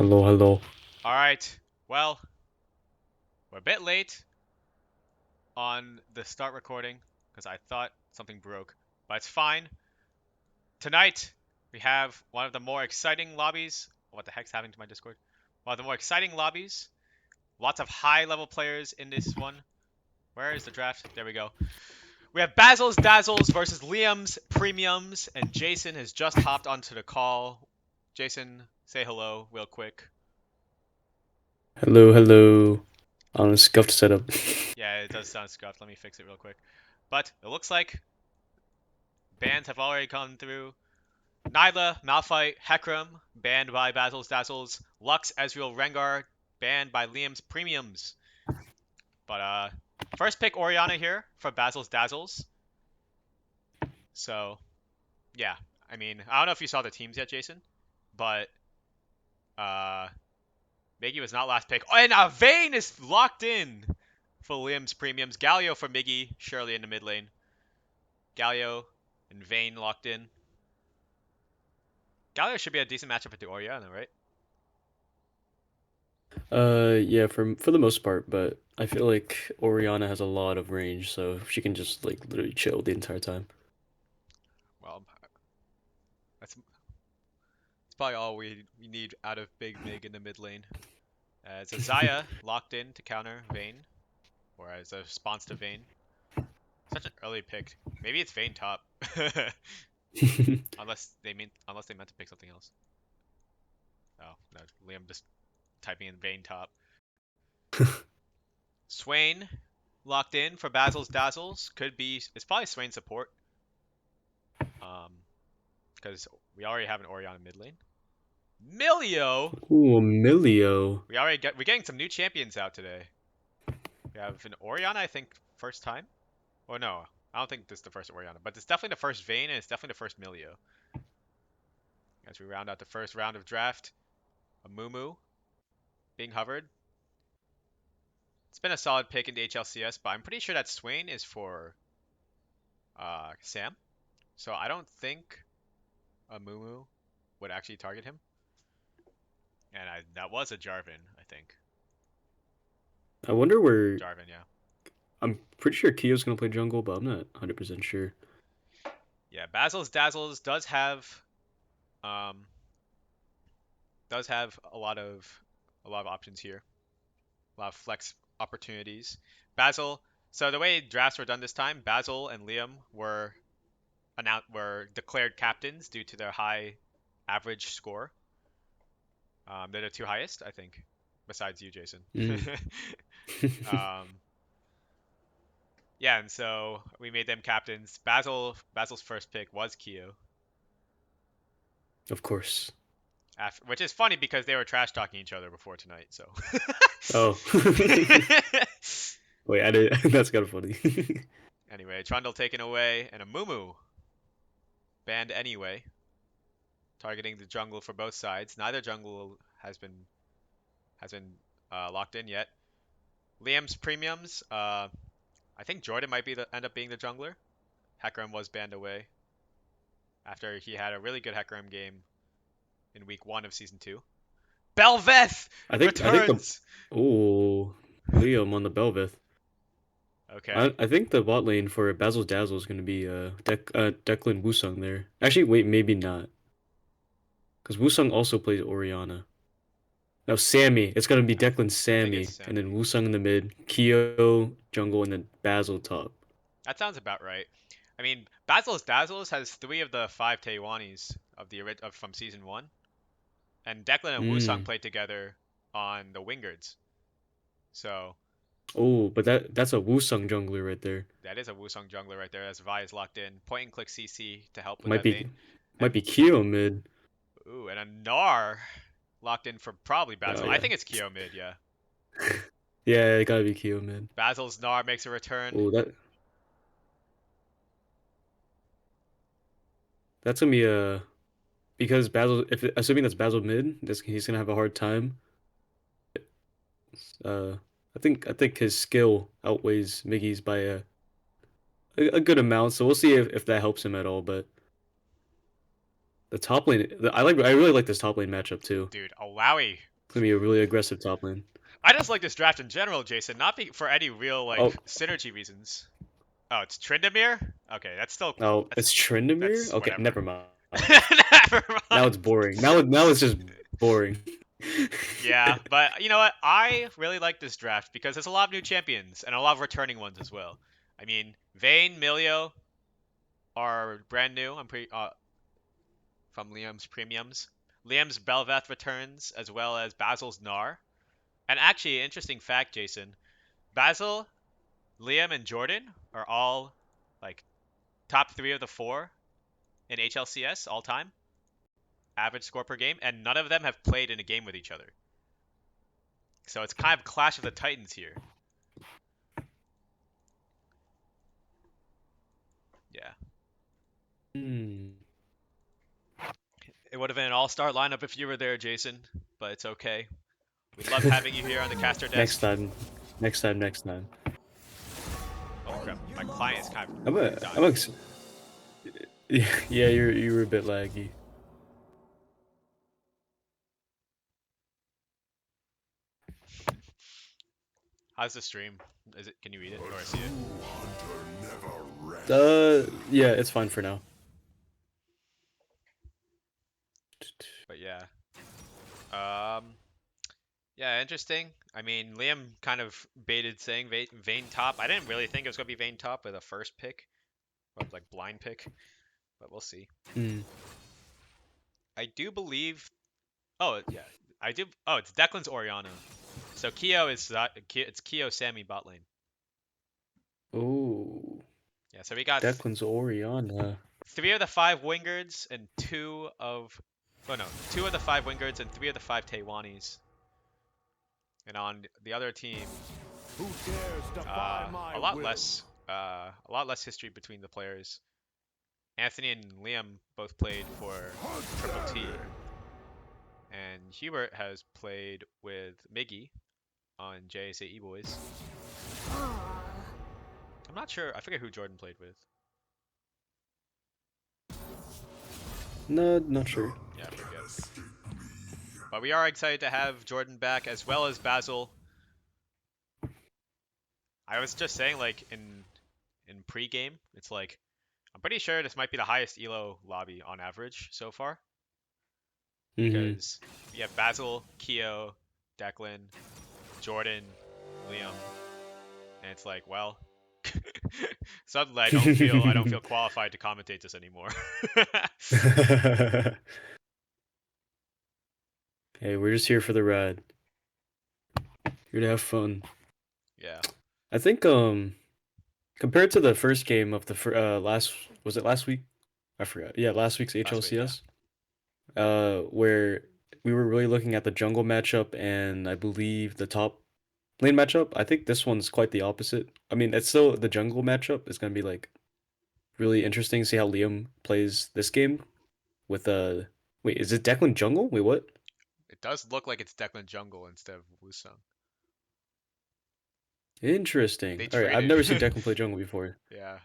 Hello, hello. All right. Well, we're a bit late on the start recording because I thought something broke, but it's fine. Tonight, we have one of the more exciting lobbies. What the heck's happening to my Discord? One of the more exciting lobbies. Lots of high level players in this one. Where is the draft? There we go. We have Basil's Dazzles versus Liam's Premiums, and Jason has just hopped onto the call. Jason, say hello real quick. Hello, hello. On a scuffed setup. Yeah, it does sound scuffed. Let me fix it real quick. But it looks like bans have already come through. Nyla, Malphite, Hecarim, banned by Basil's Dazzles. Lux, Ezreal, Rengar, banned by Liam's Premiums. But first pick Orianna here for Basil's Dazzles. So yeah, I mean, I don't know if you saw the teams yet, Jason, but uh, Miggy was not last pick. Oh, and Vayne is locked in for Liam's Premiums. Galio for Miggy, surely in the mid lane. Galio and Vayne locked in. Galio should be a decent matchup with the Orianna, right? Yeah, for the most part, but I feel like Orianna has a lot of range, so she can just like literally chill the entire time. Well, that's probably all we need out of Big Mig in the mid lane. It's a Xayah locked in to counter Vayne, or as a response to Vayne. Such an early pick. Maybe it's Vayne top, unless they meant to pick something else. Oh no, Liam just typing in Vayne top. Swain locked in for Basil's Dazzles. Could be. It's probably Swain support. Um, because we already have an Orianna mid lane. Milio. Ooh, Milio. We're getting some new champions out today. We have an Orianna, I think, first time. Or no, I don't think this is the first Orianna, but it's definitely the first Vayne and it's definitely the first Milio. As we round out the first round of draft, a Mumu being hovered. It's been a solid pick in the HLCS, but I'm pretty sure that Swain is for Sam. So I don't think a Mumu would actually target him. And that was a Jarvan, I think. I wonder where. Jarvan, yeah. I'm pretty sure Quio's gonna play jungle, but I'm not 100% sure. Yeah, Basil's Dazzles um does have a lot of options here. A lot of flex opportunities. Basil. So the way drafts were done this time, Basil and Liam were declared captains due to their high average score. They're the two highest, I think, besides you, Jason. Mm. um, yeah, and so we made them captains. Basil's first pick was Quio, Of course. which is funny because they were trash talking each other before tonight. So Oh. Wait, I did. That's kind of funny. anyway, Trundle taken away and a Mumu banned anyway, targeting the jungle for both sides. Neither jungle has been locked in yet. Liam's premiums. I think Jordan might end up being the jungler. Hecarim was banned away after he had a really good Hecarim game in week 1 of season 2. Bel'veth I think the. returns. Oh, Liam on the Bel'veth. Okay. I think the bot lane for Basil's Dazzle is going to be Declan Woosung there. Actually, wait, maybe not. Because Woosung also plays Orianna. No, Sammy. It's going to be Declan I think it's Sammy, and then Sammy. Woosung in the mid, Quio, jungle, and then Basil top. That sounds about right. I mean, Basil's Dazzles has 3 of the 5 Taiwanis from season 1, and Declan and Woosung Mm. played together on the Wingards. So Oh, but that's a Woosung jungler right there. that is a Woosung jungler right there as Vi is locked in. Point and click CC to help with Might that be vein. might And be Quio mid. ooh, and a Gnar locked in for probably Oh Basil. I yeah. think it's Kyo mid, yeah. Yeah, it gotta be Quio mid. Basil's Gnar makes a return. Oh, that's gonna be a because Basil, if assuming that's Basil mid, he's gonna have a hard time. Uh, I think his skill outweighs Miggy's by a good amount. So we'll see if that helps him at all. But the top lane, I really like this top lane matchup too. Dude, Alawi. It's gonna be a really aggressive top lane. I just like this draft in general, Jason, not for any real like Oh, synergy reasons. Oh, it's Tryndamere? Okay, oh, it's Tryndamere? that's Okay, whatever. never mind. Never Now mind. it's boring. Now it's just boring. Yeah, but you know what? I really like this draft because there's a lot of new champions and a lot of returning ones as well. I mean, Vayne, Milio are brand new. I'm pretty from Liam's premiums. Liam's Bel'veth returns as well as Basil's Gnar. And actually, interesting fact, Jason. Basil, Liam, and Jordan are all like top three of the four in HLCS all time, average score per game, and none of them have played in a game with each other. So it's kind of Clash of the Titans here. Yeah. Hmm. It would have been an all-star lineup if you were there, Jason, but it's okay. We love having you here on the caster Next desk. time. Next time. Next time. Holy crap, my client is kind I'm of a. I'm dying. a. Yeah, yeah. You were a bit laggy. How's the stream? Is it? Can you read it or see it? Yeah, it's fine for now. But yeah. Um. Yeah, interesting. I mean, Liam kind of baited saying Vayne top. I didn't really think it was gonna be Vayne top with a first pick, or like blind pick, but we'll see. Hmm. I do believe. Oh yeah, I do. Oh, it's Declan's Orianna. So Quio is it's Quio Sammy bot lane. Oh, Yeah, so we got Declan's Orianna. three of the five Wingards and two of the five Wingards and three of the five Taiwanis. And on the other team, Who dares defy my a lot will? less history between the players. Anthony and Liam both played for Triple T, and Hubert has played with Miggy on JSAE Boys. I'm not sure. I forget who Jordan played with. No, not sure. Yeah, I forget. But we are excited to have Jordan back as well as Basil. I was just saying, like in pre-game, it's like I'm pretty sure this might be the highest elo lobby on average so far Mm-hmm. because we have Basil, Quio, Declan, Jordan, Liam, and it's like, well, suddenly I don't feel qualified to commentate this anymore. Hey, we're just here for the ride. Here to have fun. Yeah, I think compared to the first game of the last was it last week? I forgot. Yeah, last week's last week, yeah. HLCS. Where we were really looking at the jungle matchup and I believe the top lane matchup. I think this one's quite the opposite. I mean, it's still the jungle matchup is gonna be like really interesting to see how Liam plays this game with wait, is it Declan jungle? Wait, what? It does look like it's Declan Jungle instead of Woosung. Interesting. They All right, I've traded. never seen Declan play jungle before. Yeah.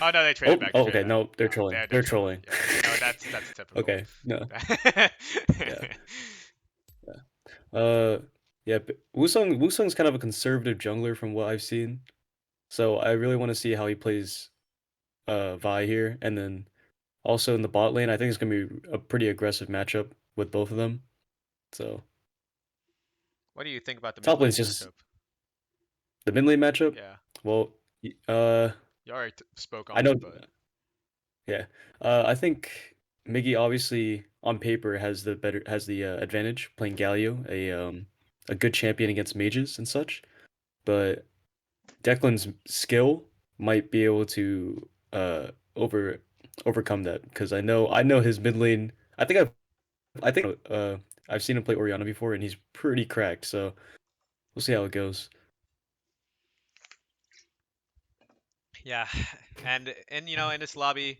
Oh no, they traded Oh, back. They oh, traded okay. back. No, they're Yeah, trolling. they're They're trolling. trolling. Yeah. No, that's typical. Okay, no, yeah, yeah. Yeah. Wusung's kind of a conservative jungler from what I've seen. So I really want to see how he plays Vi here, and then also in the bot lane, I think it's gonna be a pretty aggressive matchup with both of them. So What do you think about the mid top lane lane's just matchup? the mid lane matchup. Yeah, Well, you already spoke I on know, it, but yeah. I think Miggy obviously on paper has the advantage playing Galio, a good champion against mages and such. But Declan's skill might be able to overcome that because I know his mid lane. I think I've seen him play Orianna before and he's pretty cracked. So we'll see how it goes. yeah, and in this lobby,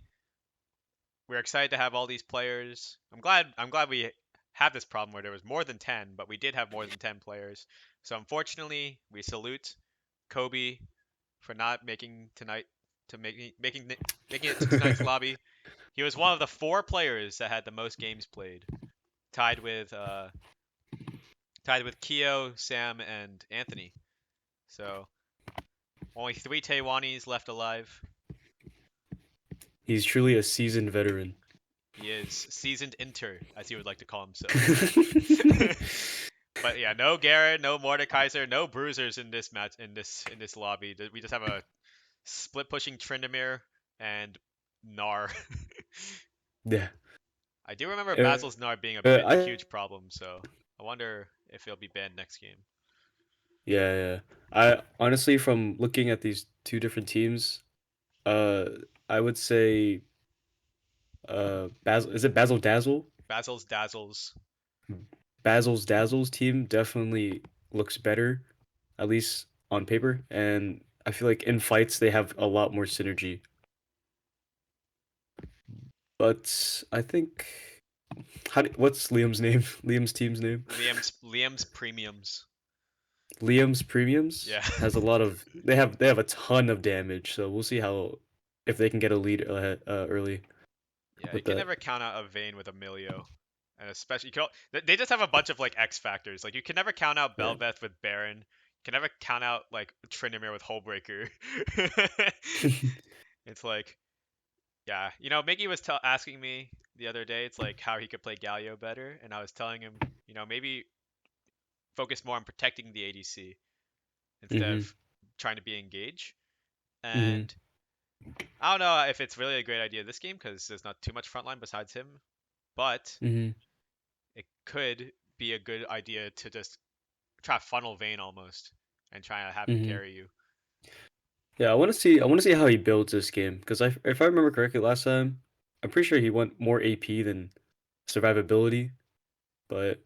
we're excited to have all these players. I'm glad we had this problem where there was more than 10, but we did have more than 10 players. So unfortunately, we salute Kobe for not making tonight to making it to tonight's lobby. He was one of the 4 players that had the most games played, tied with tied with Quio, Sam, and Anthony. So only 3 Taiwanese left alive. He's truly a seasoned veteran. He is seasoned inter, as he would like to call himself. But yeah, no Garrett, no Mordekaiser, no bruisers in this match in this lobby. We just have a split pushing Tryndamere and Gnar. Yeah. I do remember Uh, Basil's Gnar being a I huge problem, so I wonder if he'll be banned next game. yeah. I honestly, from looking at these two different teams, uh, I would say Basil. Is it Basil Dazzle? Basil's Dazzles. Basil's Dazzles team definitely looks better, at least on paper, and I feel like in fights they have a lot more synergy. But I think what's Liam's name? Liam's team's name? Liam's premiums. Liam's Premiums Yeah. has a lot of they have a ton of damage, so we'll see how if they can get a lead early Yeah, you with can that. never count out a Vayne with a Milio. And especially they just have a bunch of like X factors. Like you can never count out Right. Bel'veth with Baron. You can never count out like Tryndamere with Hullbreaker. It's like, yeah, Miggy was asking me the other day. It's like how he could play Galio better, and I was telling him, maybe focus more on protecting the ADC instead Mhm. of trying to be engage. Mhm. And I don't know if it's really a great idea this game because there's not too much frontline besides him, but Mhm. it could be a good idea to just try to funnel Vayne almost and try to have him Mhm. carry you. Yeah, I want to see how he builds this game because if I remember correctly last time, I'm pretty sure he went more AP than survivability, but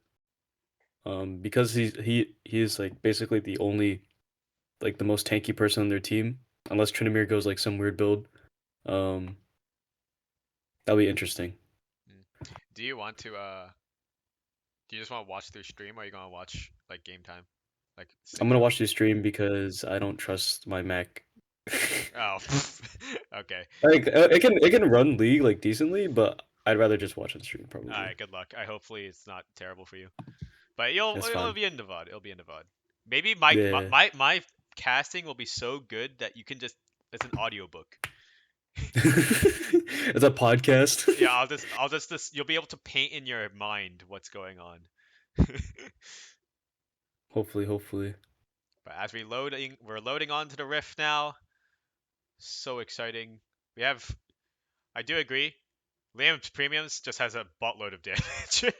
because he is like basically the only like the most tanky person on their team, unless Tryndamere goes like some weird build, um that'll be interesting. Mm. Do you want to do you just want to watch through stream or are you gonna watch like game time? Like I'm sync gonna up? watch the stream because I don't trust my Mac. Oh, okay. Like it can run League like decently, but I'd rather just watch on stream All probably. right, good luck. I hopefully it's not terrible for you. But it'll That's it'll fine. be in the VOD. It'll be in the VOD. Maybe my my Yeah. my, my casting will be so good that you can just it's an audiobook. It's a podcast. Yeah, I'll just you'll be able to paint in your mind what's going on. Hopefully. But as we're loading onto the rift now. So exciting. We have I do agree. Liam's premiums just has a buttload of damage.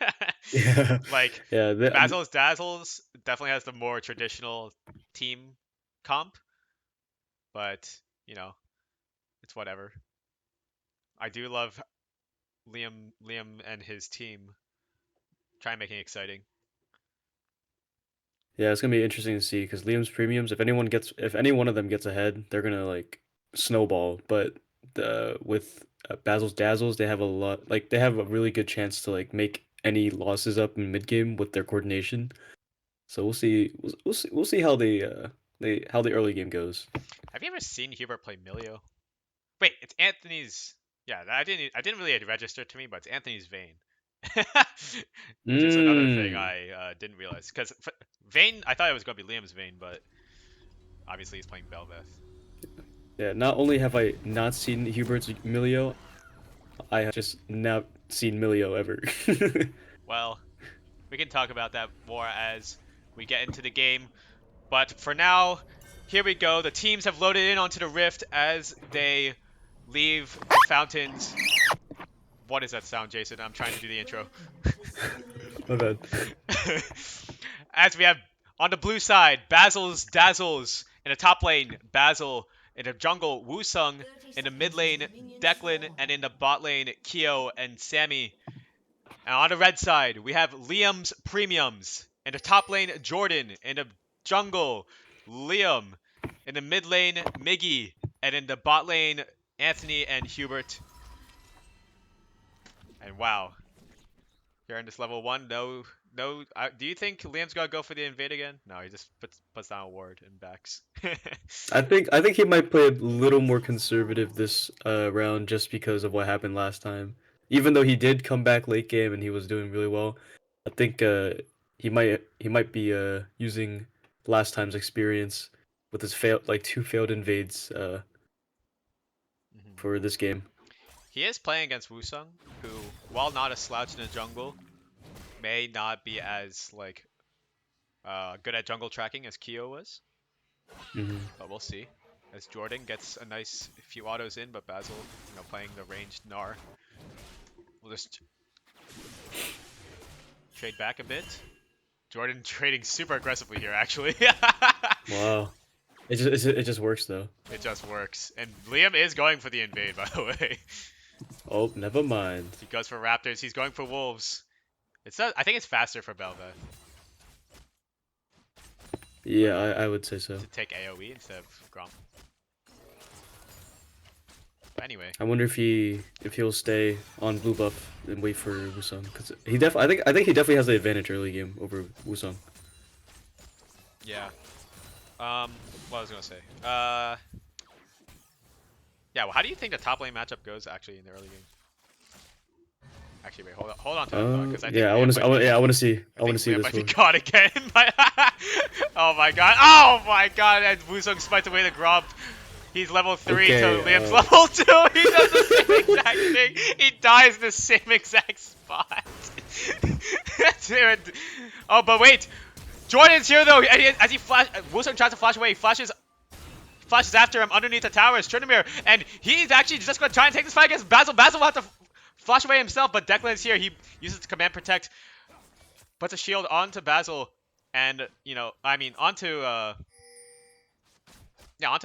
Yeah. Like Yeah, Basil's Dazzles definitely has the more traditional team comp, but you know, it's whatever. I do love Liam and his team. Try making it exciting. yeah, it's gonna be interesting to see because Liam's premiums, if any one of them gets ahead, they're gonna like snowball. But with Basil's Dazzles, they have a lot, like they have a really good chance to like make any losses up in mid game with their coordination. So we'll see. We'll see how how the early game goes. Have you ever seen Hubert play Milio? Wait, it's Anthony's. Yeah, I didn't really register to me, but it's Anthony's Vayne. Which is another thing Mm. I didn't realize. Because Vayne, I thought it was going to be Liam's Vayne, but obviously he's playing Bel'veth. Yeah. Not only have I not seen Hubert's Milio, I have just not seen Milio ever. Well, we can talk about that more as we get into the game. But for now, here we go. The teams have loaded in onto the Rift as they leave the fountains. What is that sound, Jason? I'm trying to do the intro. My bad. As we have on the blue side, Basil's Dazzles in the top lane, Basil in the jungle, Woosung in the mid lane, Declan, and in the bot lane, Quio and Sammy. And on the red side, we have Liam's Premiums in the top lane, Jordan in the jungle, Liam in the mid lane, Miggy, and in the bot lane, Anthony and Hubert. And wow, here in this level one, no. Do you think Liam's gonna go for the invade again? No, he just puts down a ward and backs. I think he might play a little more conservative this round just because of what happened last time. Even though he did come back late game and he was doing really well, I think he might be using last time's experience with his two failed invades Mhm. for this game. He is playing against Woosung, who, while not a slouch in the jungle, may not be as like good at jungle tracking as Quio was. Hmm. But we'll see. As Jordan gets a nice few autos in, but Basil, playing the ranged Gnar. We'll just trade back a bit. Jordan trading super aggressively here, actually. Wow, it just works though. It just works. And Liam is going for the invade, by the way. Oh, never mind. He goes for Raptors. He's going for Wolves. I think it's faster for Bel'veth Yeah, I would say so. to take AoE instead of Gromp. But anyway, I wonder if he'll stay on blue buff and wait for Woosung, because I think he definitely has the advantage early game over Woosung. yeah. What I was gonna say. Yeah. Well, how do you think the top lane matchup goes actually in the early game? Actually, wait. Hold on to that thought, because I think Yeah, I Liam want might to. be- I want to see. I want think to see Liam this might be one. caught again. Oh my god. Oh my god. And Woosung smites away the Gromp. He's level 3, Okay, so Liam's level 2. He does the same exact thing. He dies in the same exact spot. Dude. Oh, but wait. Jordan's here though. And as he Woosung tries to flash away. He flashes after him underneath the towers. Tryndamere, and he's actually just going to try and take this fight against Basil. Basil will have to flash away himself, but Declan's here. He uses the command protect, puts a shield onto Basil, and onto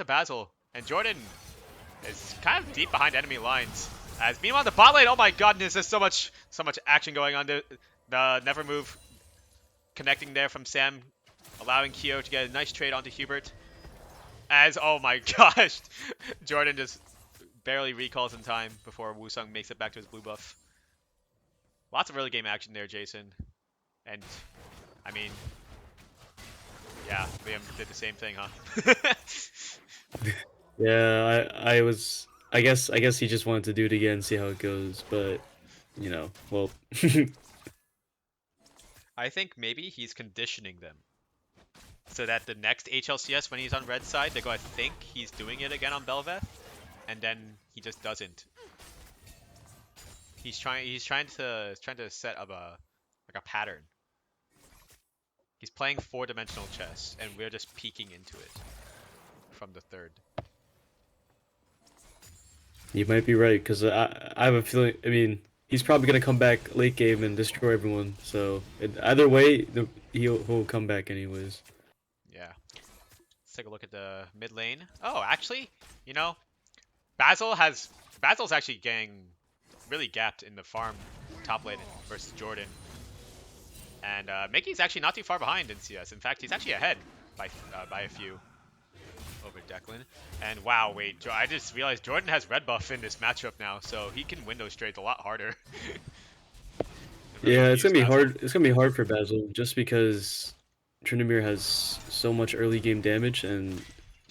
Basil. And Jordan is kind of deep behind enemy lines. As meanwhile, the bot lane, oh my goodness, there's so much action going on. The never move connecting there from Sam, allowing Quio to get a nice trade onto Hubert. As, oh my gosh, Jordan just barely recalls in time before Woosung makes it back to his blue buff. Lots of early game action there, Jason. And, I mean, yeah, Liam did the same thing, huh? Yeah, I guess he just wanted to do it again, see how it goes, but well. I think maybe he's conditioning them. So that the next HLCS, when he's on red side, they're going to think he's doing it again on Bel'veth, and then he just doesn't. He's trying to set up a pattern. He's playing 4-dimensional chess, and we're just peeking into it from the third. You might be right, because I have a feeling. I mean, he's probably gonna come back late game and destroy everyone. So either way, he'll come back anyways. Yeah. Let's take a look at the mid lane. Oh, actually, Basil's actually getting really gapped in the farm top lane versus Jordan. And Miggy's actually not too far behind in CS. In fact, he's actually ahead by a few over Declan. And wow, wait, I just realized Jordan has red buff in this matchup now, so he can win those trades a lot harder. Yeah, it's gonna be hard. It's gonna be hard for Basil just because Tryndamere has so much early game damage, and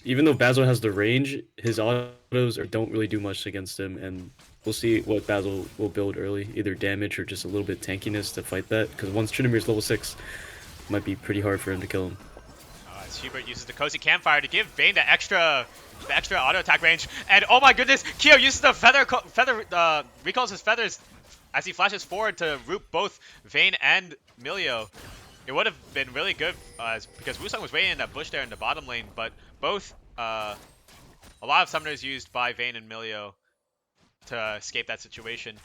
even though Basil has the range, his autos don't really do much against him. And we'll see what Basil will build early, either damage or just a little bit tankiness to fight that. Because once Tryndamere's level 6, it might be pretty hard for him to kill him. As Hubert uses the cozy campfire to give Vayne the extra auto attack range, and oh my goodness, Quio uses the recalls his feathers as he flashes forward to root both Vayne and Milio. It would have been really good because Woosung was waiting in that bush there in the bottom lane, but both a lot of summoners used by Vayne and Milio to escape that situation.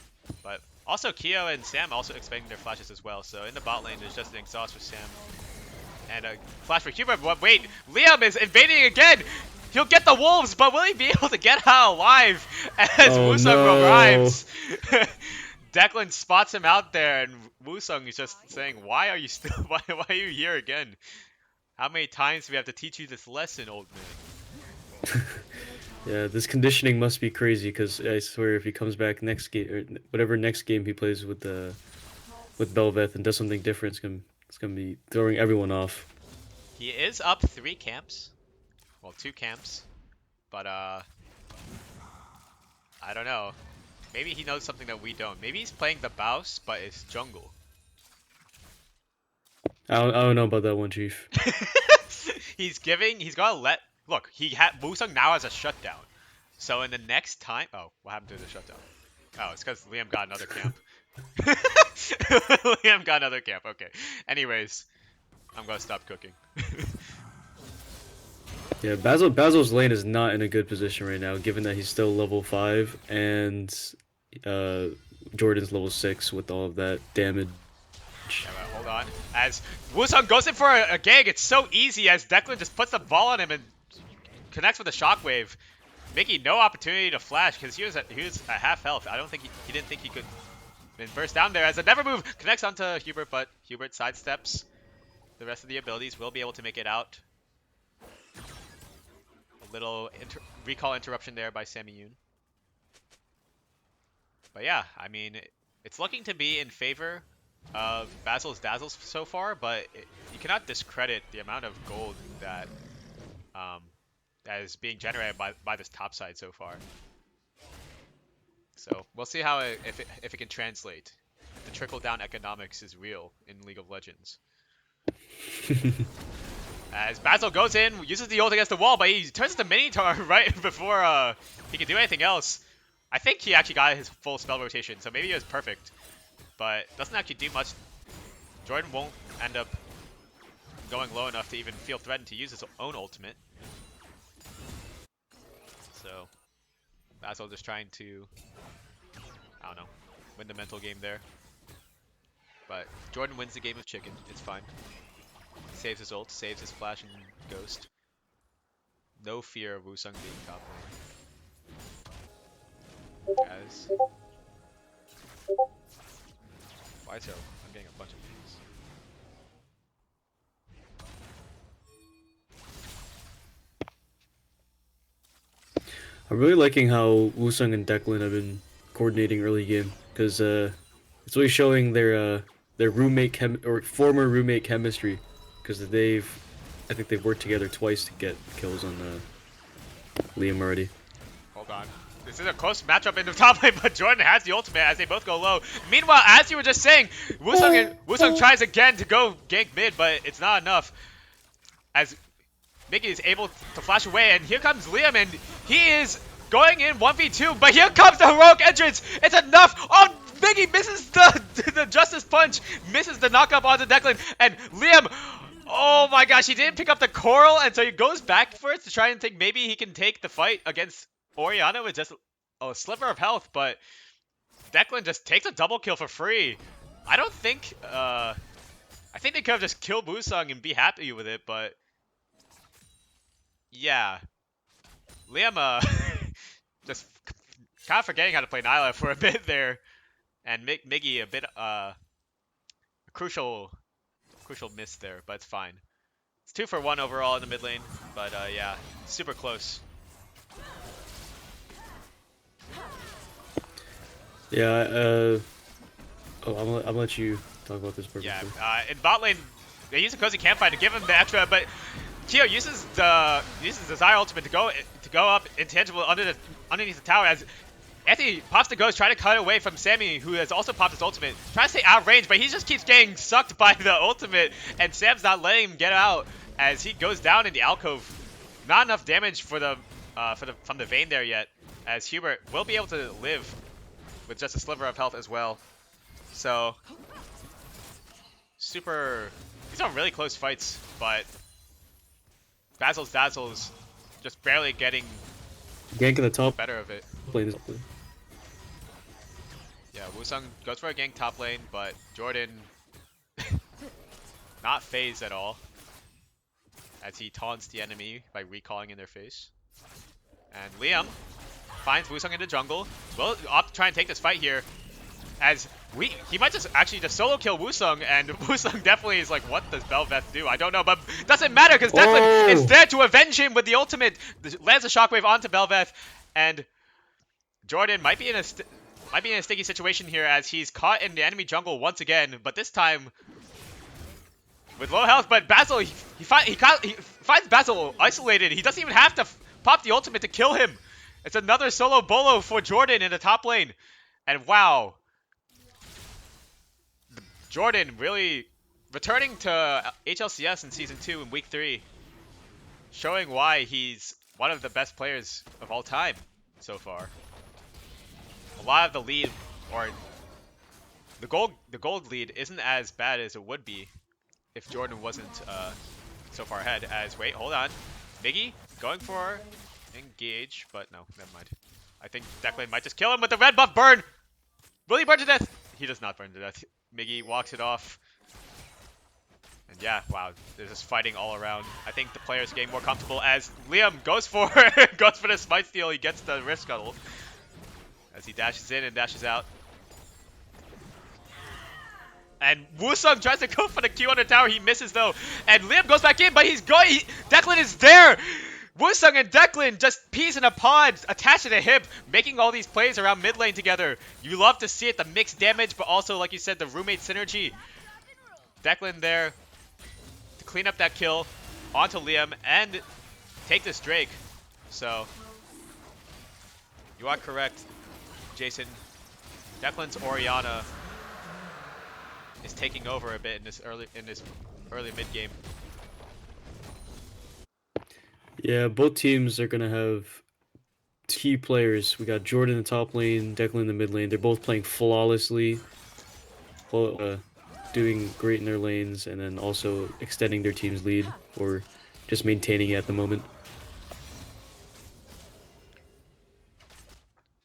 But also Quio and Sam also expending their flashes as well. So in the bot lane, there's just an exhaust for Sam. And a flash for Hubert. But wait, Liam is invading again. He'll get the wolves, but will he be able to get out alive as Woosung arrives? Declan spots him out there, and Woosung is just saying, "Why are you still? Why are you here again? How many times do we have to teach you this lesson, old man?" Yeah, this conditioning must be crazy because I swear if he comes back next game or whatever next game he plays with Bel'veth and does something different, it's gonna be throwing everyone off. He is up 3 camps. Well, 2 camps. But I don't know. Maybe he knows something that we don't. Maybe he's playing the Baus, but it's jungle. I don't know about that one, Chief. He's gonna let, look, Woosung now has a shutdown. So in the next time, oh, what happened to the shutdown? Oh, it's because Liam got another camp. Liam got another camp, okay. Anyways, I'm gonna stop cooking. Yeah, Basil's lane is not in a good position right now, given that he's still level 5 and uh, Jordan's level 6 with all of that damage. Yeah, but hold on. As Woosung goes in for a gank, it's so easy as Declan just puts the ball on him and connects with a shockwave. Miggy, no opportunity to flash because he was at half health. I don't think he didn't think he could been burst down there as a never move connects onto Hubert, but Hubert sidesteps the rest of the abilities. Will be able to make it out. A little recall interruption there by Sammy Yoon. But yeah, I mean, it's looking to be in favor of Basil's Dazzles so far, but you cannot discredit the amount of gold that that is being generated by this top side so far. So we'll see how if it can translate. The trickle down economics is real in League of Legends. As Basil goes in, uses the ult against the wall, but he turns to Minotaur right before he can do anything else. I think he actually got his full spell rotation, so maybe it was perfect. But doesn't actually do much. Jordan won't end up going low enough to even feel threatened to use his own ultimate. So Basil just trying to, I don't know, win the mental game there. But Jordan wins the game of chicken. It's fine. Saves his ult, saves his flash and ghost. No fear of Woosung being top lane. Guys. Why so? I'm getting a bunch of these. I'm really liking how Woosung and Declan have been coordinating early game, because it's really showing their roommate or former roommate chemistry, because I think they've worked together twice to get kills on Liam already. Hold on. This is a close matchup in the top lane, but Jordan has the ultimate as they both go low. Meanwhile, as you were just saying, Woosung tries again to go gank mid, but it's not enough. As Miggy is able to flash away, and here comes Liam, and he is going in 1v2, but here comes the heroic entrance! It's enough! Oh, Miggy misses the Justice Punch, misses the knockup onto Declan, and Liam, oh my gosh, he didn't pick up the coral, and so he goes back for it to try and think maybe he can take the fight against Orianna with just a sliver of health, but Declan just takes a double kill for free. I don't think, I think they could have just killed Woosung and be happy with it, but yeah. Liam, just kind of forgetting how to play Nyla for a bit there. And Miggy a bit, a crucial miss there, but it's fine. It's 2 for 1 overall in the mid lane, but yeah, super close. Yeah, I'll let you talk about this perfectly. Yeah, in bot lane, they use a cozy campfire to give him the extra, but Quio uses the Xayah ultimate to go up intangible underneath the tower as Anthony pops the ghost, trying to cut away from Sammy, who has also popped his ultimate. Trying to stay out of range, but he just keeps getting sucked by the ultimate, and Sam's not letting him get out as he goes down in the alcove. Not enough damage from the Vayne there yet, as Hubert will be able to live with just a sliver of health as well. So these are really close fights, but Basil's Dazzles just barely getting gank in the top better of it. lane. Yeah, Woosung goes for a gank top lane, but Jordan not phased at all as he taunts the enemy by recalling in their face. And Liam finds Woosung in the jungle. Will opt to try and take this fight here as he might just actually just solo kill Woosung, and Woosung definitely is like, what does Bel'veth do? I don't know, but doesn't matter because Declan is there to avenge him with the ultimate. Lands a shockwave onto Bel'veth, and Jordan might be in a sticky situation here as he's caught in the enemy jungle once again, but this time with low health. But Basil, he finds Basil isolated. He doesn't even have to pop the ultimate to kill him. It's another solo bolo for Jordan in the top lane, and wow. Jordan really returning to HLCS in Season 2 in Week 3, showing why he's one of the best players of all time so far. A lot of the lead, or the gold lead, isn't as bad as it would be if Jordan wasn't so far ahead. As wait, hold on, Miggy going for engage, but no, never mind. I think Declan might just kill him with the red buff burn. Will he burn to death? He does not burn to death. Miggy walks it off. And yeah, wow, there's just fighting all around. I think the players getting more comfortable as Liam goes for goes for the smite steal. He gets the wrist scuttle as he dashes in and dashes out. And Woosung tries to go for the Q on the tower. He misses though. And Liam goes back in, but he's going. Declan is there. Woosung and Declan just peas in a pod attached to the hip, making all these plays around mid lane together. You love to see it, the mixed damage, but also, like you said, the roommate synergy. Declan there to clean up that kill onto Liam and take this Drake. So, you are correct, Jason. Declan's Orianna is taking over a bit in this early mid game. Yeah, both teams are gonna have key players. We got Jordan in the top lane, Declan in the mid lane. They're both playing flawlessly, doing great in their lanes, and then also extending their team's lead or just maintaining it at the moment.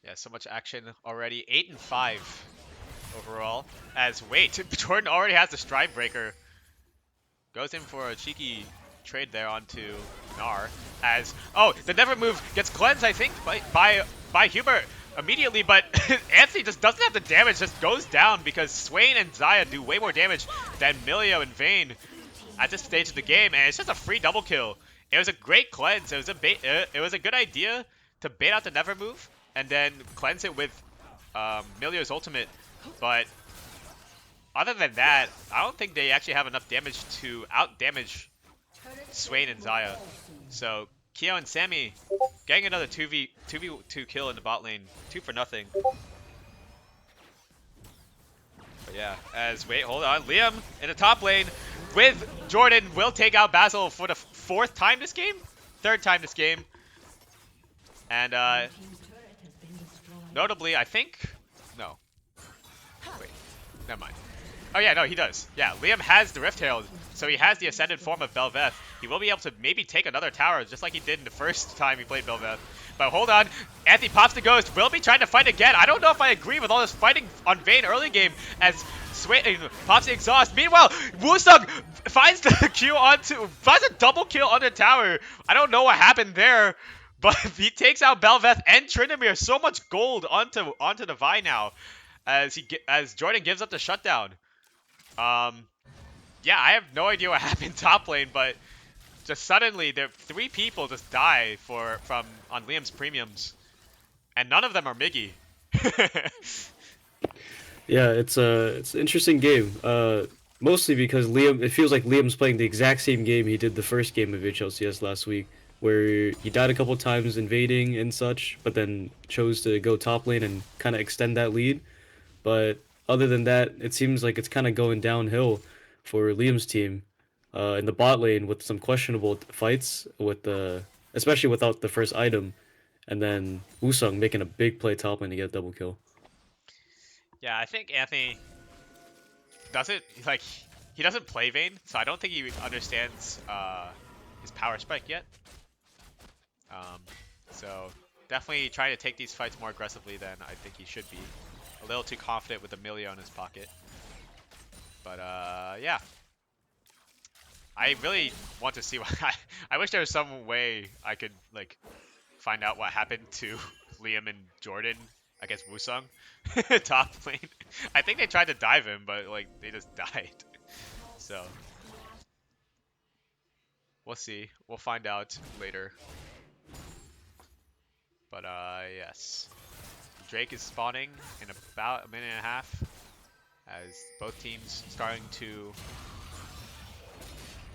Yeah, so much action already. 8 and 5 overall. As wait, Jordan already has the Stride Breaker. Goes in for a cheeky trade there onto Gnar. As the never move gets cleansed, I think, by Hubert immediately, but Anthony just doesn't have the damage, just goes down because Swain and Xayah do way more damage than Milio and Vayne at this stage of the game, and it's just a free double kill. It was a great cleanse. It was a good idea to bait out the never move and then cleanse it with Milio's ultimate, but other than that, I don't think they actually have enough damage to out-damage Swain and Xayah. So Quio and Sammy getting another 2v2 kill in the bot lane, 2 for nothing. But yeah, wait, hold on, Liam in the top lane with Jordan will take out Basil for the 4th time this game, 3rd time this game, and notably, I think no, wait, never mind. Oh yeah, no, he does. Yeah, Liam has the Rift Herald, so he has the Ascended form of Bel'veth. He will be able to maybe take another tower, just like he did in the first time he played Bel'veth. But hold on, Anthony pops the ghost. Will be trying to fight again. I don't know if I agree with all this fighting on Vayne early game as Swain pops the exhaust. Meanwhile, Woosung finds the finds a double kill on the tower. I don't know what happened there, but he takes out Bel'veth and Tryndamere. So much gold onto the Vayne now, as Jordan gives up the shutdown. Yeah, I have no idea what happened top lane, but just suddenly there 3 people just die on Liam's premiums, and none of them are Miggy. Yeah, it's an interesting game. Mostly because it feels like Liam's playing the exact same game he did the first game of HLCS last week, where he died a couple times invading and such, but then chose to go top lane and kind of extend that lead. But other than that, it seems like it's kind of going downhill for Liam's team in the bot lane with some questionable fights, especially without the first item, and then Woosung making a big play top lane to get a double kill. Yeah, I think Anthony he doesn't play Vayne, so I don't think he understands his power spike yet. So definitely trying to take these fights more aggressively than I think he should be. A little too confident with a Milio in his pocket. But yeah, I really want to see what I wish there was some way I could like find out what happened to Liam and Jordan against Woosung top lane. I think they tried to dive him, but like they just died. So we'll see. We'll find out later. But yes, Drake is spawning in about a minute and a half, as both teams starting to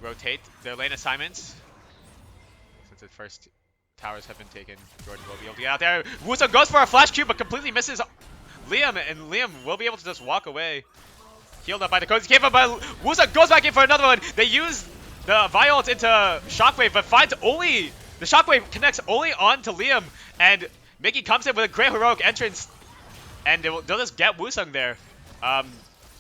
rotate their lane assignments. Since the first towers have been taken, Jordan will be able to get out there. Woosung goes for a flash cube, but completely misses Liam, and Liam will be able to just walk away. Healed up by the cozy cape, but Woosung goes back in for another one. They use the Violence into Shockwave, but finds only the Shockwave connects only onto Liam, and Miggy comes in with a great heroic entrance, and they'll just get Woosung there.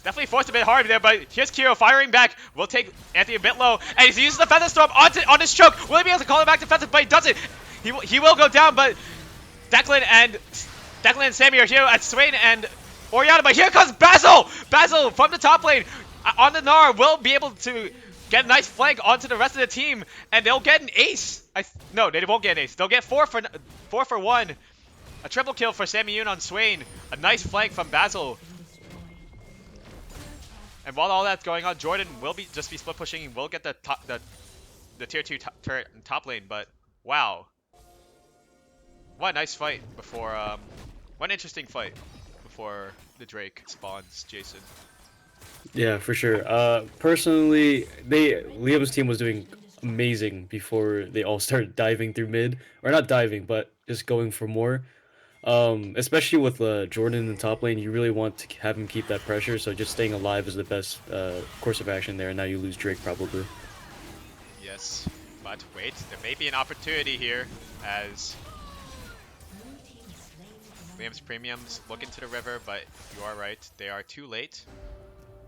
Definitely forced a bit hard there, but here's Quio firing back. We'll take Anthony a bit low, and he uses the Feather Storm on his choke. Will he be able to call it back defensive? But he doesn't. He will go down, but Declan and Sammy are here at Swain and Orianna, but here comes Basil! Basil from the top lane on the Gnar will be able to get a nice flank onto the rest of the team, and they'll get an ace. No, they won't get an ace. They'll get 4 for 1. A triple kill for Sammy on Swain. A nice flank from Basil. And while all that's going on, Jordan will just be split pushing. We'll get the tier 2 turret in top lane, but wow. What a nice fight before, what an interesting fight before the Drake spawns Jason. Yeah, for sure. Personally, Liam's team was doing amazing before they all started diving through mid, or not diving, but just going for more. Especially with Jordan in the top lane, you really want to have him keep that pressure. So just staying alive is the best course of action there. And now you lose Drake probably. Yes, but wait, there may be an opportunity here as Liam's premiums look into the river, but you are right, they are too late.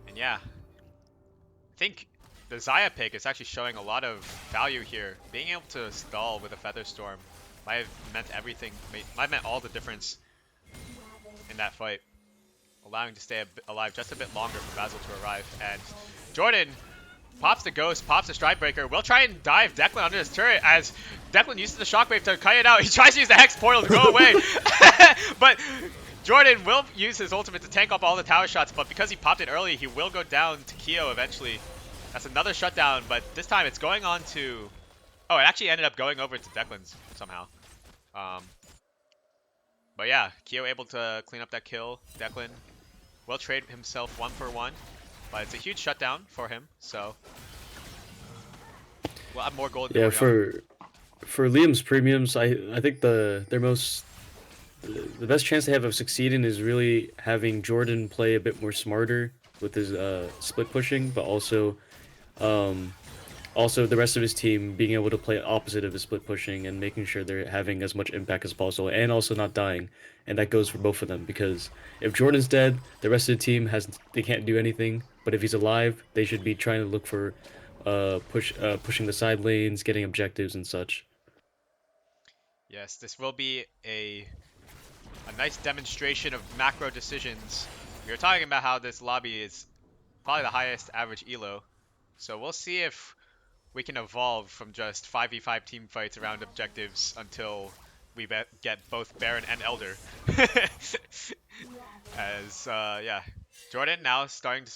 And yeah, I think the Xayah pick is actually showing a lot of value here. Being able to stall with a Feather Storm might have meant everything, might have meant all the difference in that fight. Allowing to stay alive just a bit longer for Basil to arrive. And Jordan pops the Ghost, pops the Stride Breaker. We'll try and dive Declan under his turret as Declan uses the Shockwave to cut it out. He tries to use the Hex Portal to go away. But Jordan will use his ultimate to tank up all the tower shots, but because he popped it early, he will go down to Quio eventually. That's another shutdown, but this time it's going on to... Oh, it actually ended up going over to Declan's somehow. But yeah, Quio able to clean up that kill. Declan will trade himself 1 for 1, but it's a huge shutdown for him, so... We'll have more gold. Yeah, for Liam's premiums, I think the best chance they have of succeeding is really having Jordan play a bit more smarter with his split pushing, but also the rest of his team being able to play opposite of his split pushing and making sure they're having as much impact as possible and also not dying. And that goes for both of them, because if Jordan's dead, the rest of the team they can't do anything. But if he's alive, they should be trying to look for pushing the side lanes, getting objectives and such. Yes, this will be a nice demonstration of macro decisions. We were talking about how this lobby is probably the highest average elo, so we'll see if we can evolve from just 5v5 team fights around objectives until we get both Baron and Elder. As yeah, Jordan now starting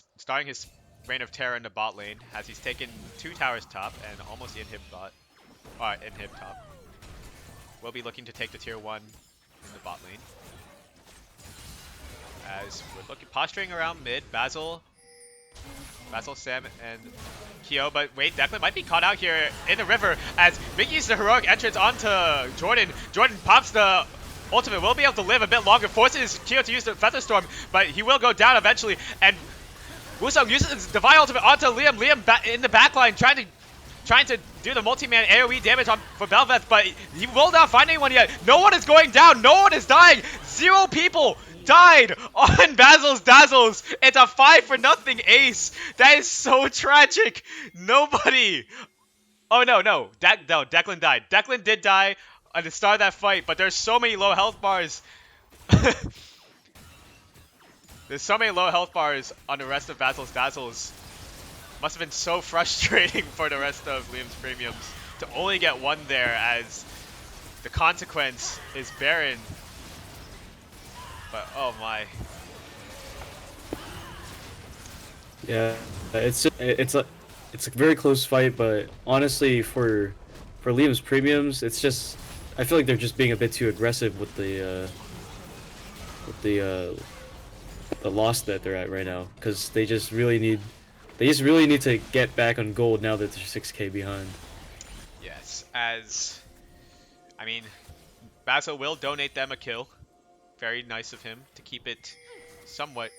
his reign of terror in the bot lane as he's taken 2 towers top and almost inhib top. We'll be looking to take the tier 1 in the bot lane. As we're posturing around mid, Basil, Sam, and Quio, but wait, Declan might be caught out here in the river as Miggy uses the heroic entrance onto Jordan. Jordan pops the ultimate, will be able to live a bit longer, forces Quio to use the Feather Storm, but he will go down eventually, and Woosung uses his Divine Ultimate onto Liam. Liam in the backline trying to do the multi-man AoE damage for Bel'veth, but he will not find anyone yet. No one is going down, no one is dying, 0 people died on Basil's Dazzles. It's a 5-0 ace. That is so tragic. Nobody. Oh no, Declan died. Declan did die at the start of that fight, but there's so many low health bars. There's so many low health bars on the rest of Basil's Dazzles. Must have been so frustrating for the rest of Liam's premiums to only get 1 there, as the consequence is Baron. But oh my. Yeah, it's a very close fight, but honestly, for Liam's premiums, it's just, I feel like they're just being a bit too aggressive with the loss that they're at right now, because they just really need to get back on gold now that they're 6k behind. Yes, as I mean, Basil will donate them a kill. Very nice of him to keep it somewhat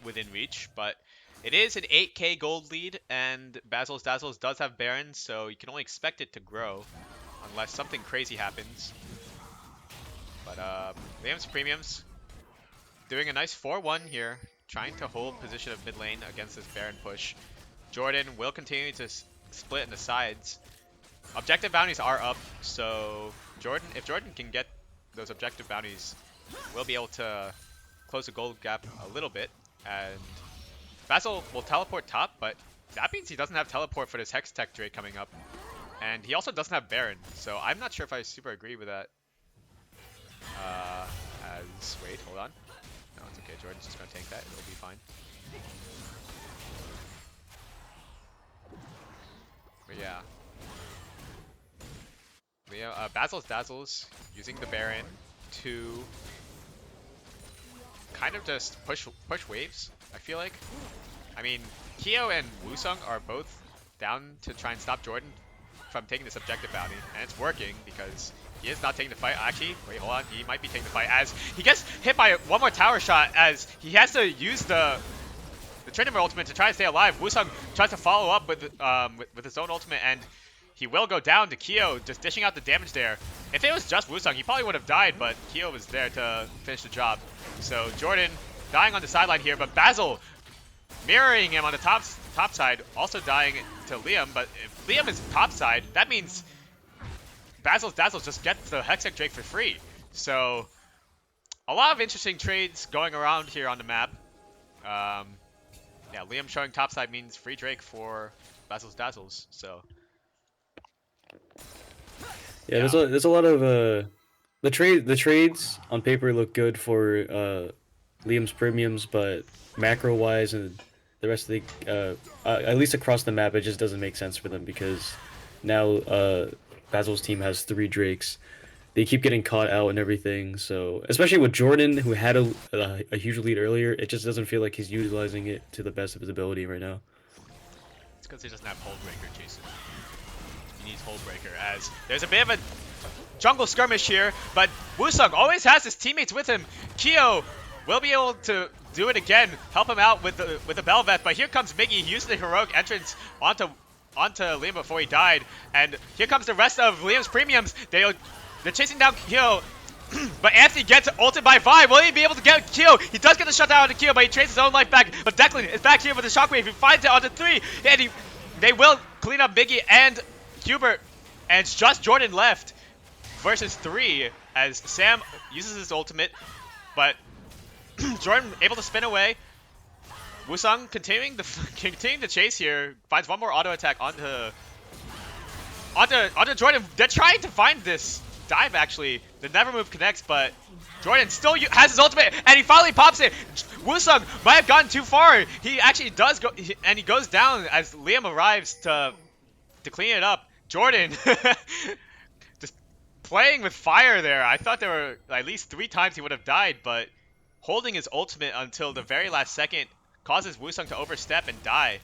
within reach, but It is an 8k gold lead, and Basil's Dazzles does have Barons, so you can only expect it to grow unless something crazy happens. But Liam's Premiums doing a nice 4-1 here, trying to hold position of mid lane against this Baron push. Jordan will continue to split in the sides. Objective bounties are up, so if Jordan can get those objective bounties, we'll be able to close the gold gap a little bit. And Basil will teleport top, but that means he doesn't have teleport for this Hex Tech Drake coming up. And he also doesn't have Baron, so I'm not sure if I super agree with that. Wait, hold on. No, it's okay. Jordan's just gonna tank that. It'll be fine. But yeah. Basil's Dazzles using the Baron to kind of just push waves, I feel like. I mean, Quio and Woosung are both down to try and stop Jordan from taking this objective bounty, and it's working because he is not taking the fight. Actually, wait, hold on. He might be taking the fight as he gets hit by one more tower shot as he has to use the Tryndamere ultimate to try to stay alive. Woosung tries to follow up with his own ultimate, and he will go down to Quio, just dishing out the damage there. If it was just Woosung, he probably would have died, but Quio was there to finish the job. So Jordan dying on the sideline here, but Basil mirroring him on the top side, also dying to Liam. But if Liam is top side, that means Basil's Dazzles just gets the Hextech Drake for free. So a lot of interesting trades going around here on the map. Yeah, Liam showing topside means free Drake for Basil's Dazzles. So yeah, there's a lot of the trades on paper look good for Liam's Premiums, but macro wise and the rest of the at least across the map, it just doesn't make sense for them because now Basil's team has 3 Drakes. They keep getting caught out and everything, so especially with Jordan, who had a huge lead earlier, it just doesn't feel like he's utilizing it to the best of his ability right now. it's because he doesn't have Hullbreaker, Jason. He needs Hullbreaker as there's a bit of a jungle skirmish here, but Woosung always has his teammates with him. Quio will be able to do it again, help him out with the Bel'veth, but here comes Miggy. He used the heroic entrance onto Liam before he died, and here comes the rest of Liam's Premiums. They're chasing down Quio, but Anthony gets ulted by Vi. Will he be able to get Quio? He does get the shutdown onto Quio, but he trades his own life back. But Declan is back here with the shockwave. He finds it onto 3, and they will clean up Miggy and Hubert, and it's just Jordan left versus 3 as Sam uses his ultimate, but Jordan able to spin away. Woosung continuing the chase here, finds one more auto attack onto Jordan. They're trying to find this dive actually. The never move connects, but Jordan still has his ultimate, and he finally pops it. Woosung might have gone too far. He actually does go, and he goes down as Liam arrives to clean it up. Jordan just playing with fire there. I thought there were at least 3 times he would have died, but holding his ultimate until the very last second causes Woosung to overstep and die.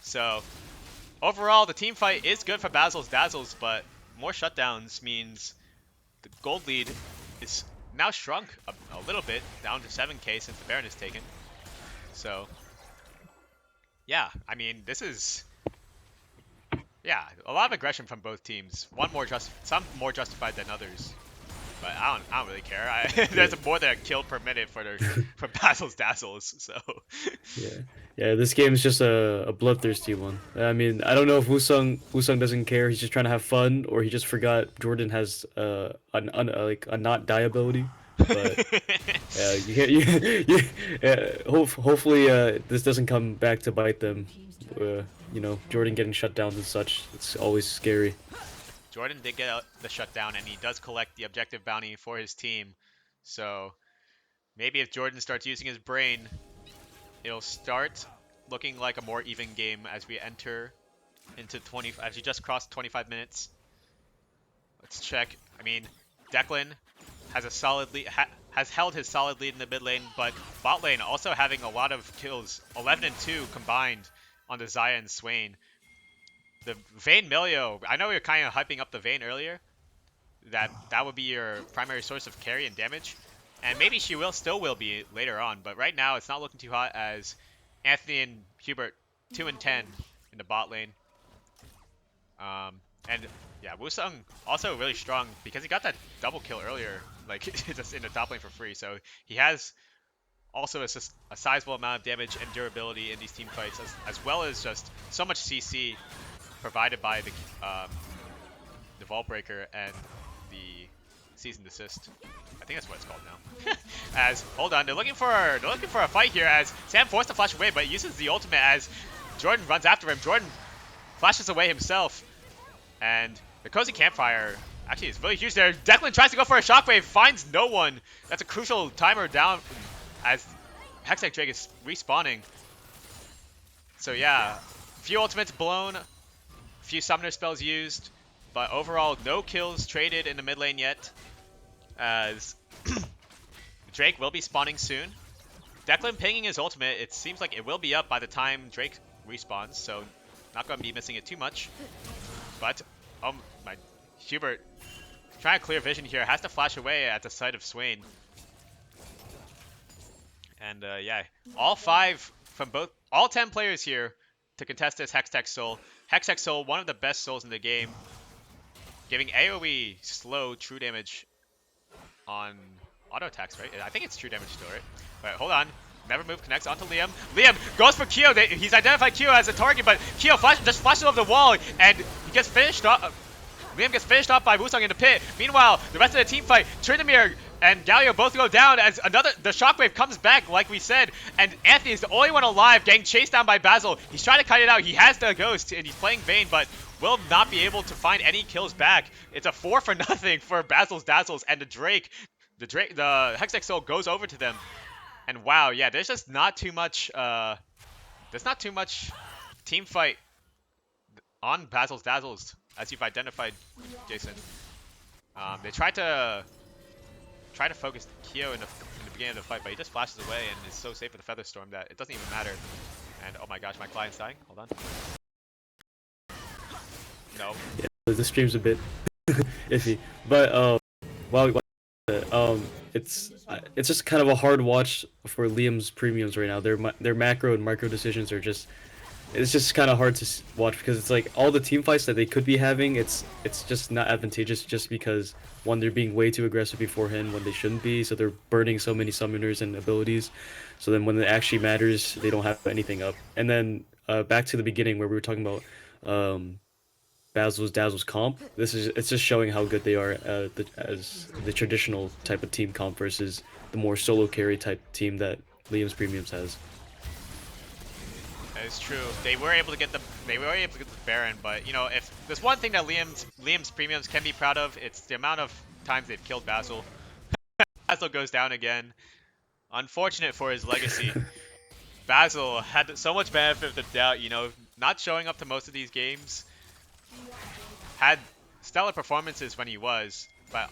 So overall, the team fight is good for Basil's Dazzles, but more shutdowns means the gold lead is now shrunk a little bit, down to 7k since the Baron is taken. So yeah, I mean, this is a lot of aggression from both teams. Some more justified than others. But I don't really care. There's more than a kill per minute for Basil's Dazzles. So yeah, this game is just a bloodthirsty one. I mean, I don't know if Woosung doesn't care. He's just trying to have fun, or he just forgot Jordan has a not die ability. But hopefully this doesn't come back to bite them. You know, Jordan getting shut down and such. It's always scary. Jordan did get the shutdown, and he does collect the objective bounty for his team. So maybe if Jordan starts using his brain, it'll start looking like a more even game as we enter into as we just crossed 25 minutes. Let's check. I mean, Declan has a solid lead, has held his solid lead in the mid lane, but bot lane also having a lot of kills, 11 and 2 combined on the Xayah and Swain. The Vayne Milio, I know we were kind of hyping up the Vayne earlier, that would be your primary source of carry and damage, and maybe she still will be later on, but right now it's not looking too hot as Anthony and Hubert 2 and 10 in the bot lane. And yeah, Woosung also really strong because he got that double kill earlier, like just in the top lane for free. So he has also a sizable amount of damage and durability in these team fights, as well as just so much CC provided by the Vault Breaker and the Seasoned Assist. I think that's what it's called now. As hold on, they're looking for a fight here. As Sam forced to flash away, but he uses the ultimate as Jordan runs after him. Jordan flashes away himself, and the cozy campfire actually is really huge there. Declan tries to go for a shockwave, finds no one. That's a crucial timer down as Hextech Drake is respawning. So yeah, few ultimates blown, few summoner spells used, but overall no kills traded in the mid lane yet, as Drake will be spawning soon. Declan pinging his ultimate, it seems like it will be up by the time Drake respawns, so not going to be missing it too much. But, oh my, Hubert trying to clear vision here, has to flash away at the sight of Swain. And yeah, all 10 players here to contest this Hextech Soul. Hextech Soul, one of the best souls in the game, giving AoE slow true damage on auto attacks, right? I think it's true damage still, right? But hold on. Never move connects onto Liam. Liam goes for Quio. He's identified Quio as a target, but Quio just flashes over the wall, and he gets finished off. Liam gets finished off by Woosung in the pit. Meanwhile, the rest of the team fight, Tryndamere and Galio both go down as the shockwave comes back, like we said, and Anthony is the only one alive, getting chased down by Basil. He's trying to cut it out. He has the ghost, and he's playing Vayne, but will not be able to find any kills back. It's a 4-0 for Basil's Dazzles, and the Hextech Soul goes over to them. And wow, yeah, there's just not too much, team fight on Basil's Dazzles, as you've identified, Jason. They tried to focus Quio in the beginning of the fight, but he just flashes away and is so safe with the Feather Storm that it doesn't even matter. And oh my gosh, my client's dying. Hold on. No. Yeah, the stream's a bit iffy, but it's just kind of a hard watch for Liam's premiums right now. Their macro and micro decisions are just. It's just kind of hard to watch because it's like all the team fights that they could be having, it's just not advantageous just because, one, they're being way too aggressive beforehand when they shouldn't be, so they're burning so many summoners and abilities. So then when it actually matters, they don't have anything up. And then back to the beginning where we were talking about Basil's Dazzles comp. It's just showing how good they are as the traditional type of team comp versus the more solo carry type team that Liam's premiums has. That is true. They were able to get the Baron, but you know, if there's one thing that Liam's premiums can be proud of, it's the amount of times they've killed Basil. Basil goes down again. Unfortunate for his legacy. Basil had so much benefit of the doubt, you know, not showing up to most of these games. Had stellar performances when he was, but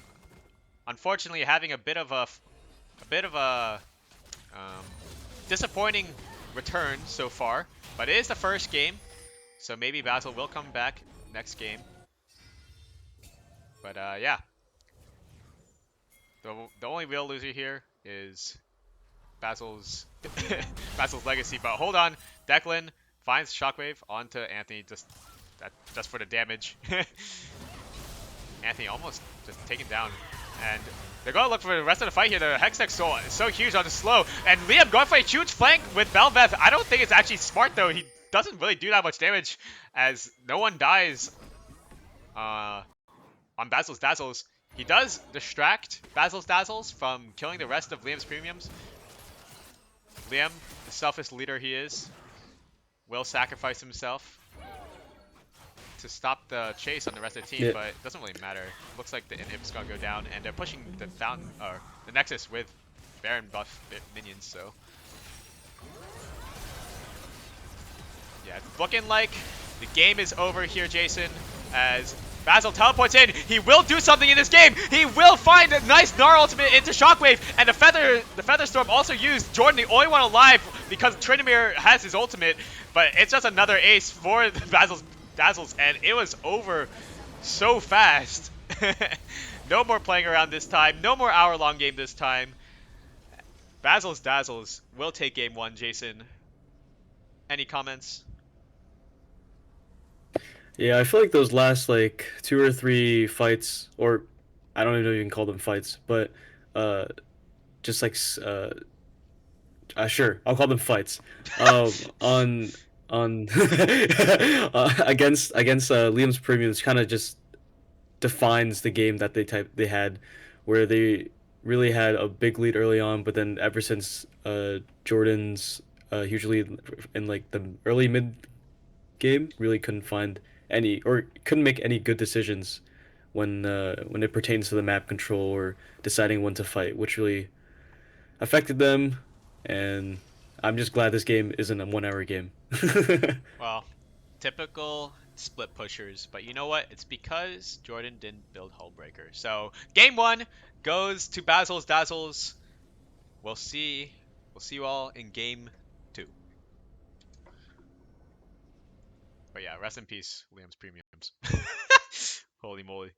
unfortunately having a bit of a disappointing return so far. But it is the first game, so maybe Basil will come back next game. But yeah, the only real loser here is Basil's legacy. But hold on, Declan finds Shockwave onto Anthony just for the damage. Anthony almost just taken down, and they're going to look for the rest of the fight here. The Hextech Soul is so huge on the slow, and Liam going for a huge flank with Bel'veth. I don't think it's actually smart though. He doesn't really do that much damage as no one dies on Basil's Dazzles. He does distract Basil's Dazzles from killing the rest of Liam's premiums. Liam, the selfish leader he is, will sacrifice himself to stop the chase on the rest of the team, yeah. But it doesn't really matter. Looks like the inhib's gonna go down, and they're pushing the fountain or the Nexus with Baron buff minions. So yeah, it's looking like the game is over here, Jason. As Basil teleports in, he will do something in this game. He will find a nice Gnar ultimate into Shockwave, and the Feather Storm also used. Jordan, the only one alive because Tryndamere has his ultimate, but it's just another ace for Basil's Dazzles, and it was over so fast. No more playing around this time. No more hour-long game this time. Basil's Dazzles will take game one, Jason. Any comments? Yeah, I feel like those last like 2 or 3 fights, or I don't even call them fights, but uh, just like sure, I'll call them fights. On against Liam's premiums kind of just defines the game that they had, where they really had a big lead early on, but then ever since Jordan's huge lead in like the early mid game, really couldn't find any or couldn't make any good decisions when it pertains to the map control or deciding when to fight, which really affected them. And I'm just glad this game isn't a 1 hour game. Well, typical split pushers, but you know what? It's because Jordan didn't build Hullbreaker. So game one goes to Basil's Dazzles. We'll see. We'll see you all in game two. But yeah, rest in peace, Liam's premiums. Holy moly.